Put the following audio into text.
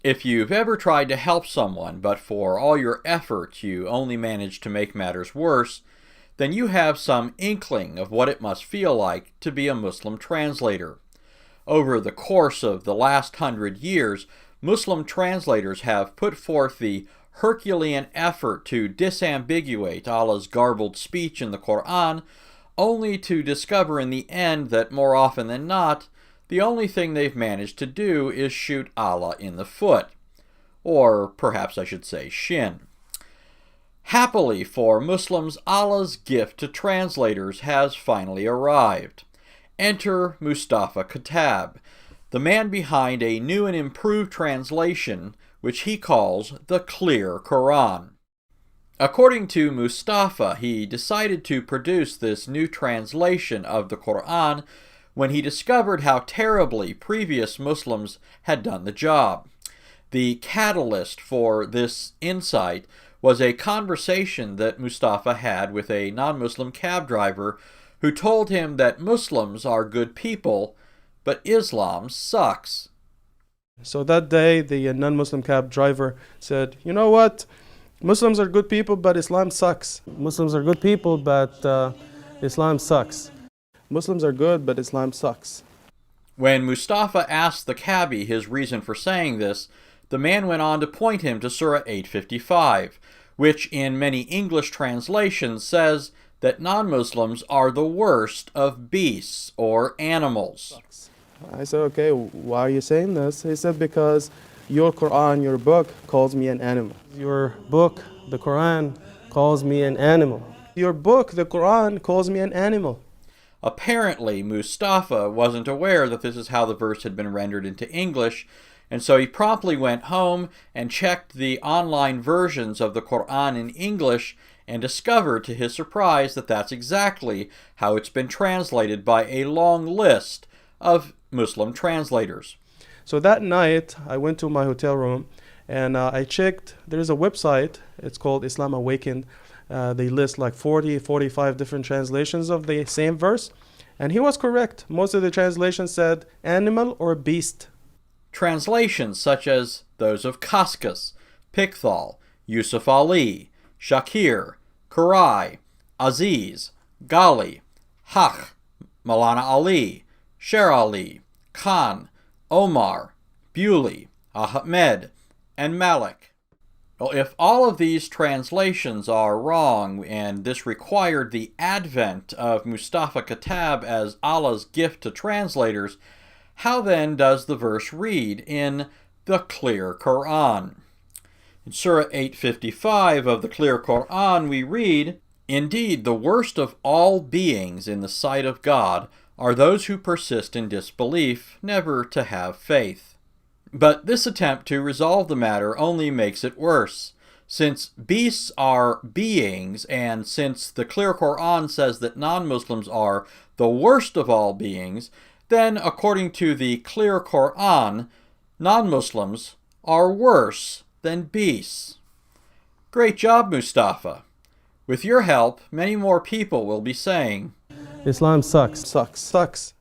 If you've ever tried to help someone, but for all your efforts you only manage to make matters worse, then you have some inkling of what it must feel like to be a Muslim translator. Over the course of the last 100 years, Muslim translators have put forth the Herculean effort to disambiguate Allah's garbled speech in the Qur'an, only to discover in the end that more often than not, the only thing they've managed to do is shoot Allah in the foot. Or perhaps I should say shin. Happily for Muslims, Allah's gift to translators has finally arrived. Enter Mustafa Khattab, the man behind a new and improved translation which he calls the Clear Qur'an. According to Mustafa, he decided to produce this new translation of the Qur'an when he discovered how terribly previous Muslims had done the job. The catalyst for this insight was a conversation that Mustafa had with a non-Muslim cab driver who told him that Muslims are good people, but Islam sucks. So that day, the non-Muslim cab driver said, "You know what? Muslims are good people, but Islam sucks. Muslims are good people, but Islam sucks. Muslims are good, but Islam sucks." When Mustafa asked the cabbie his reason for saying this, the man went on to point him to Surah 855, which in many English translations says that non-Muslims are the worst of beasts or animals. I said, "Okay, why are you saying this?" He said, "Because your Quran, your book, calls me an animal. Your book, the Quran, calls me an animal. Your book, the Quran, calls me an animal." Apparently, Mustafa wasn't aware that this is how the verse had been rendered into English, and so he promptly went home and checked the online versions of the Qur'an in English and discovered to his surprise that that's exactly how it's been translated by a long list of Muslim translators. So that night, I went to my hotel room and I checked. There's a website. It's called Islam Awakened. They list like 40, 45 different translations of the same verse. And he was correct. Most of the translations said animal or beast. Translations such as those of Kaskas, Pickthall, Yusuf Ali, Shakir, Kurai, Aziz, Ghali, Haq, Maulana Ali, Sher Ali, Khan, Omar, Bewley, Ahmed, and Malik. Well, if all of these translations are wrong, and this required the advent of Mustafa Khattab as Allah's gift to translators, how then does the verse read in the Clear Qur'an? In Surah 855 of the Clear Qur'an we read, "Indeed, the worst of all beings in the sight of God are those who persist in disbelief, never to have faith." But this attempt to resolve the matter only makes it worse. Since beasts are beings, and since the Clear Qur'an says that non-Muslims are the worst of all beings, then according to the Clear Qur'an, non-Muslims are worse than beasts. Great job, Mustafa. With your help, many more people will be saying, Islam sucks, sucks, sucks.